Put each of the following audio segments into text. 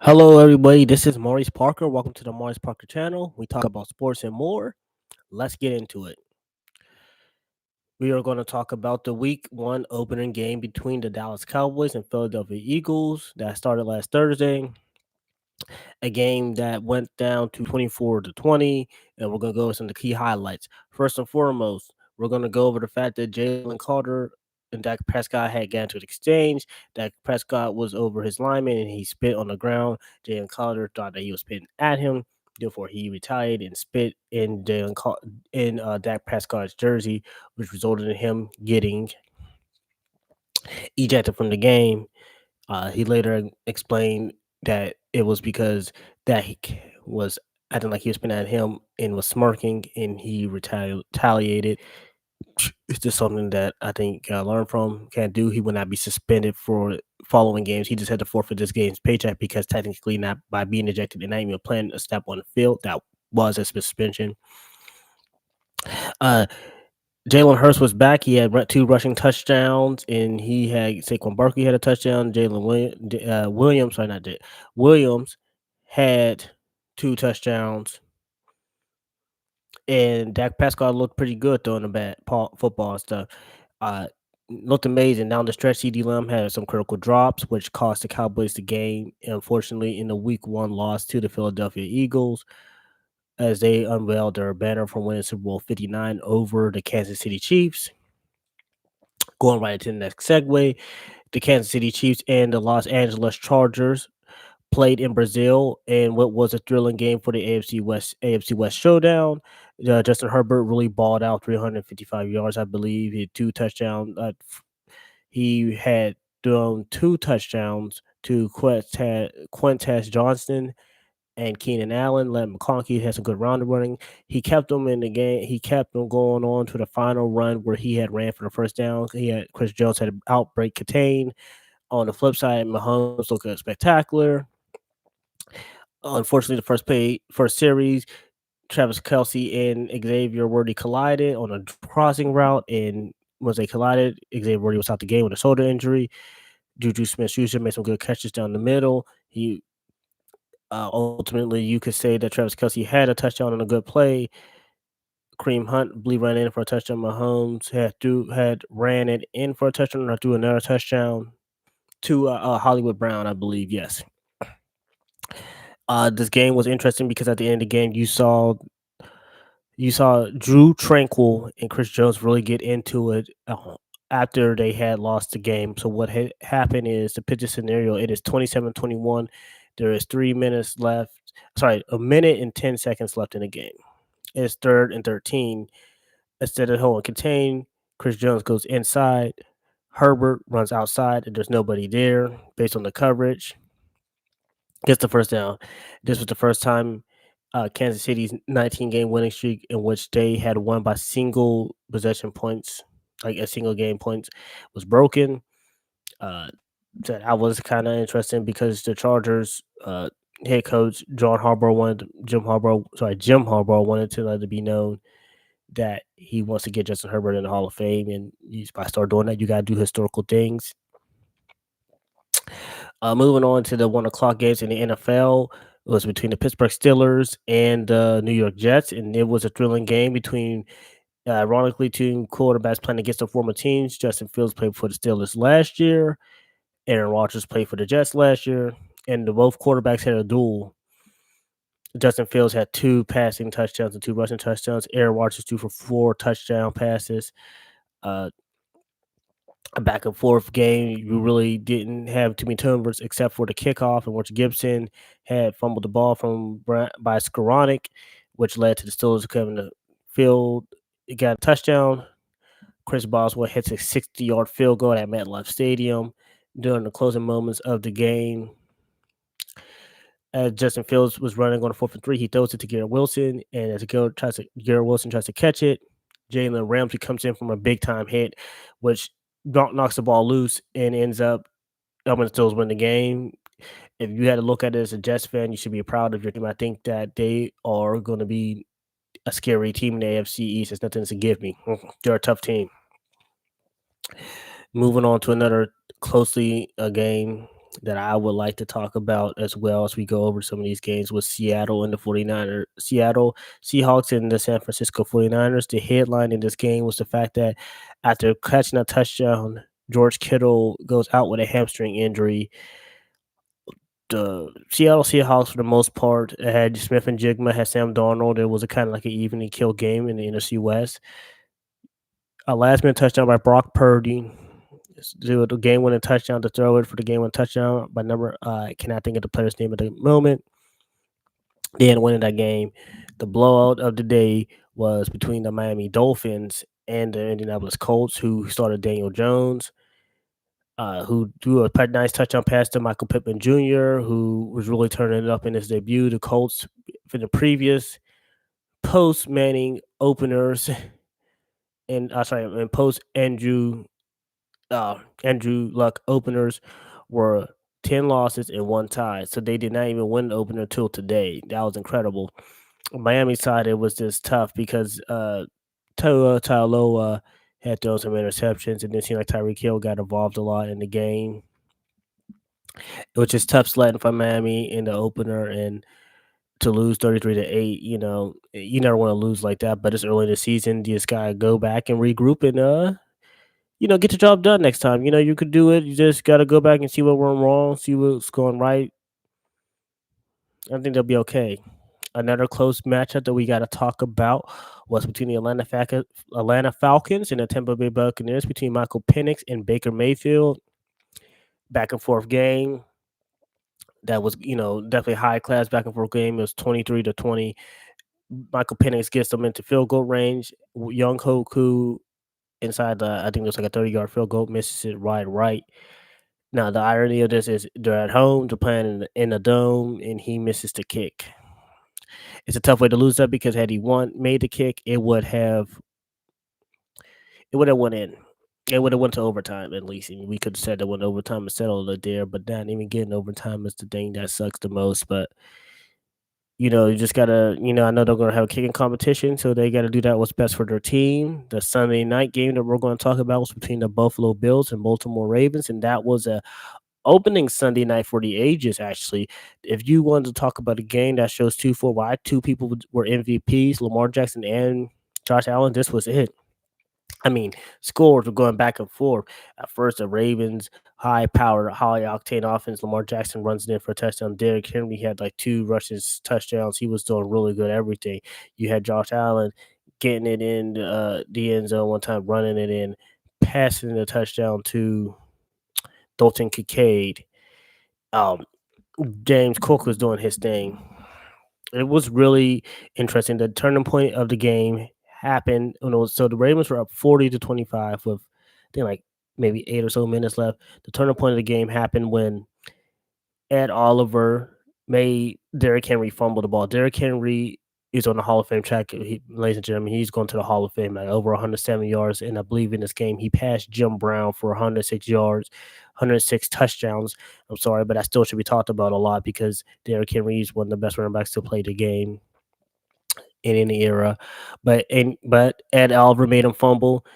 Hello, everybody. This is Maurice Parker. Welcome to the Maurice Parker channel. We talk about sports and more. Let's get into it. We are going to talk about the week one opening game between the Dallas Cowboys and Philadelphia Eagles that started last Thursday. A game that went down to 24-20, and we're going to go over some of the key highlights. First and foremost, we're going to go over the fact that Jalen Carter and Dak Prescott had gotten to an exchange. Dak Prescott was over his lineman and he spit on the ground. Jalen Carter thought that he was spitting at him. Therefore, he retaliated and spit in Dak Prescott's jersey, which resulted in him getting ejected from the game. He later explained that it was because Dak was acting like he was spitting at him and was smirking, and he retaliated. It's just something that I think learn from, can't do. He would not be suspended for following games. He just had to forfeit this game's paycheck because technically, not by being ejected and not even playing a step on the field, that was a suspension. Uh, Jalen Hurts was back. He had two rushing touchdowns, and he had Saquon Barkley had a touchdown. Williams had two touchdowns, and Dak Prescott looked pretty good throwing the football and stuff. Uh, Looked amazing. Down the stretch, CD Lamb had some critical drops, which cost the Cowboys the game. Unfortunately, in the Week 1 loss to the Philadelphia Eagles, as they unveiled their banner from winning Super Bowl 59 over the Kansas City Chiefs. Going right into the next segue, the Kansas City Chiefs and the Los Angeles Chargers played in Brazil in what was a thrilling game for the AFC West showdown. Justin Herbert really balled out 355 yards, I believe. He had two touchdowns. He had thrown two touchdowns to Quintez Johnston and Keenan Allen. Let McConkey had some good round running. He kept them in the game. He kept them going on to the final run where he had ran for the first down. He had Chris Jones had an outbreak contain. On the flip side, Mahomes looked spectacular. Unfortunately, the first series, Travis Kelsey and Xavier Worthy collided on a crossing route, and once they collided, Xavier Worthy was out the game with a shoulder injury. Juju Smith-Schuster made some good catches down the middle. He ultimately, you could say that Travis Kelsey had a touchdown on a good play. Kareem Hunt, I believe, ran in for a touchdown. Mahomes had ran it in for a touchdown or threw another touchdown to Hollywood Brown, I believe. Yes. This game was interesting because at the end of the game, you saw Drew Tranquil and Chris Jones really get into it after they had lost the game. So what happened is, to pitch a scenario, it is 27-21. There is 3 minutes left. Sorry, a minute and 10 seconds left in the game. It's 3rd and 13. Instead of holding contain, Chris Jones goes inside. Herbert runs outside, and there's nobody there based on the coverage. Gets the first down. This was the first time Kansas City's 19-game winning streak in which they had won by single possession points, like a single game points, was broken. That was kind of interesting because the Chargers head coach Jim Harbaugh wanted to let it be known that he wants to get Justin Herbert in the Hall of Fame, and by start doing that, you got to do historical things. Moving on to the 1:00 games in the NFL, it was between the Pittsburgh Steelers and the New York Jets, and it was a thrilling game between, ironically, two quarterbacks playing against their former teams. Justin Fields played for the Steelers last year. Aaron Rodgers played for the Jets last year, and both quarterbacks had a duel. Justin Fields had 2 passing touchdowns and 2 rushing touchdowns. Aaron Rodgers threw for 4 touchdown passes. A back and forth game. You really didn't have too many turnovers except for the kickoff, in which Gibson had fumbled the ball by Skoranek, which led to the Steelers coming to field. It got a touchdown. Chris Boswell hits a 60-yard field goal at MetLife Stadium during the closing moments of the game. As Justin Fields was running on a 4th and 3, he throws it to Garrett Wilson, and as Garrett Wilson tries to catch it, Jalen Ramsey comes in from a big-time hit, which knocks the ball loose and ends up helping the Steelers win the game. If you had to look at it as a Jets fan, you should be proud of your team. I think that they are going to be a scary team in the AFC East. It's nothing to give me. They're a tough team. Moving on to another closely game, that I would like to talk about as well as we go over some of these games with Seattle and the 49ers, Seattle Seahawks and the San Francisco 49ers. The headline in this game was the fact that after catching a touchdown, George Kittle goes out with a hamstring injury. The Seattle Seahawks, for the most part, had Smith and Jigma, had Sam Darnold. It was a kind of like an evenly kill game in the NFC West. A last minute touchdown by Brock Purdy. The game winning touchdown to throw it for the game winning touchdown by number. I cannot think of the player's name at the moment. They ended up winning that game. The blowout of the day was between the Miami Dolphins and the Indianapolis Colts, who started Daniel Jones, who threw a nice touchdown pass to Michael Pittman Jr., who was really turning it up in his debut. The Colts, for the previous post Manning openers and post Andrew Luck openers were 10 losses and one tie. So they did not even win the opener till today. That was incredible. On Miami side, it was just tough because Tua Tagovailoa had thrown some interceptions, and it seemed like Tyreek Hill got involved a lot in the game. It was just tough sledding for Miami in the opener, and to lose 33-8, you never want to lose like that. But it's early in the season. You just gotta go back and regroup and get the job done next time. You could do it. You just got to go back and see what went wrong, see what's going right. I think they'll be okay. Another close matchup that we got to talk about was between the Atlanta Falcons and the Tampa Bay Buccaneers, between Michael Penix and Baker Mayfield. Back and forth game. That was, definitely high class back and forth game. It was 23-20. Michael Penix gets them into field goal range. Young Hoku inside I think it was like a 30-yard field goal, misses it right. Now, the irony of this is they're at home, they're playing in a dome, and he misses the kick. It's a tough way to lose that because had he made the kick, it would have went in. It would have went to overtime at least, and we could have said it went overtime and settled it there. But not even getting overtime is the thing that sucks the most. But you just gotta, I know they're gonna have a kicking competition, so they gotta do that what's best for their team. The Sunday night game that we're going to talk about was between the Buffalo Bills and Baltimore Ravens, and that was a opening Sunday night for the ages, actually. If you wanted to talk about a game that shows why two people were MVPs, Lamar Jackson and Josh Allen, this was it. I mean, scores were going back and forth. At first, the Ravens, high-powered, high-octane offense. Lamar Jackson runs it in for a touchdown. Derrick Henry had like 2 rushes, touchdowns. He was doing really good, everything. You had Josh Allen getting it in the end zone one time, running it in, passing the touchdown to Dalton Kincaid. James Cook was doing his thing. It was really interesting. The turning point of the game happened. So the Ravens were up 40-25 with I think like maybe 8 or so minutes left. The turning point of the game happened when Ed Oliver made Derrick Henry fumble the ball. Derrick Henry is on the Hall of Fame track. Ladies and gentlemen, he's going to the Hall of Fame at over 107 yards. And I believe in this game, he passed Jim Brown for 106 yards, 106 touchdowns. I'm sorry, but that still should be talked about a lot because Derrick Henry is one of the best running backs to play the game in any era. But Ed Oliver made him fumble.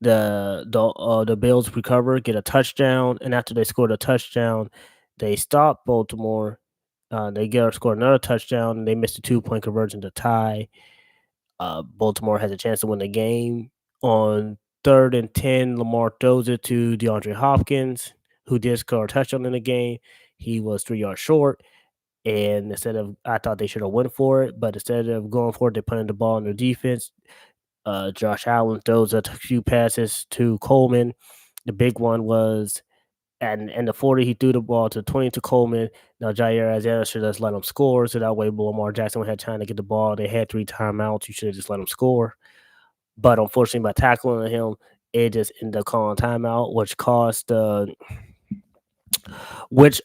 The Bills recover, get a touchdown, and after they scored a touchdown, they stopped Baltimore. They scored another touchdown, and they missed a 2-point conversion to tie. Baltimore has a chance to win the game. On 3rd and 10, Lamar throws it to DeAndre Hopkins, who did score a touchdown in the game. He was 3 yards short. And I thought they should have went for it, but instead of going for it, they put in the ball in their defense. Josh Allen throws a few passes to Coleman. The big one was at the 40, he threw the ball to 20 to Coleman. Now Jair Alexander should have just let him score, so that way Lamar Jackson had time to get the ball. They had 3 timeouts. You should have just let him score. But unfortunately, by tackling him, it just ended up calling timeout, which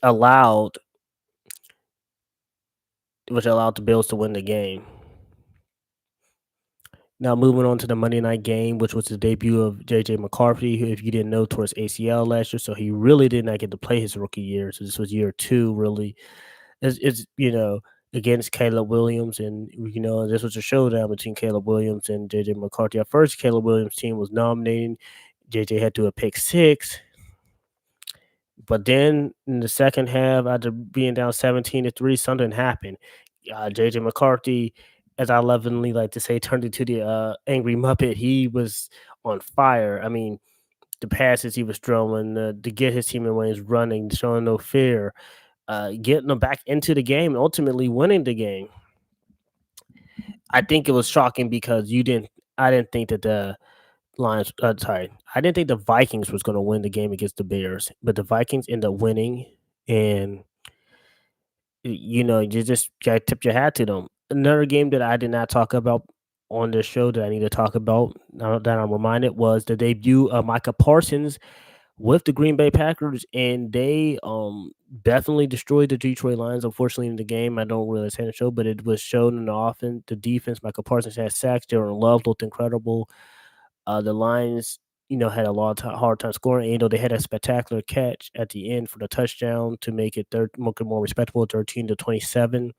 allowed the Bills to win the game. Now moving on to the Monday night game, which was the debut of J.J. McCarthy, who, if you didn't know, tore his ACL last year, so he really did not get to play his rookie year. So this was year 2, really. It's against Caleb Williams, and this was a showdown between Caleb Williams and J.J. McCarthy. At first, Caleb Williams' team was nominating. J.J. had to a pick 6, But then in the second half, after being down 17-3, something happened. JJ McCarthy, as I lovingly like to say, turned into the angry Muppet. He was on fire. I mean, the passes he was throwing to get his team in lanes running, showing no fear, getting them back into the game, and ultimately winning the game. I think it was shocking because I didn't think that the Lions. Sorry, I didn't think the Vikings was going to win the game against the Bears, but the Vikings end up winning, and you just gotta tip your hat to them. Another game that I did not talk about on this show that I need to talk about now that I'm reminded was the debut of Micah Parsons with the Green Bay Packers, and they definitely destroyed the Detroit Lions. Unfortunately, in the game, I don't really say the show, but it was shown in the offense, the defense. Michael Parsons had sacks. Jordan Love looked incredible. The Lions, had a lot of hard time scoring. And, they had a spectacular catch at the end for the touchdown to make it more respectable, 13-27.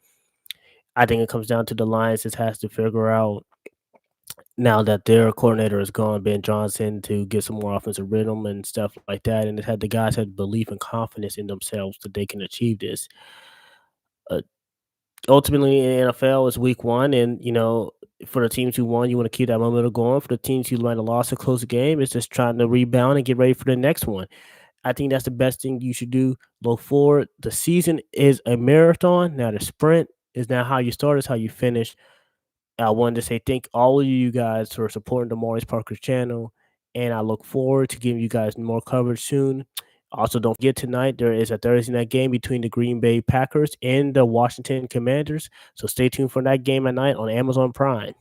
I think it comes down to the Lions just has to figure out now that their coordinator is gone, Ben Johnson, to get some more offensive rhythm and stuff like that. And it had the guys had belief and confidence in themselves that they can achieve this. Uh, Ultimately, in the NFL, it's week one, and for the teams who won, you want to keep that momentum going. For the teams who might have lost a close game, it's just trying to rebound and get ready for the next one. I think that's the best thing you should do. Look forward. The season is a marathon. Now the sprint is not how you start; it's how you finish. I wanted to say thank all of you guys for supporting the Maurice Parker channel, and I look forward to giving you guys more coverage soon. Also, don't forget tonight there is a Thursday night game between the Green Bay Packers and the Washington Commanders. So stay tuned for that game at night on Amazon Prime.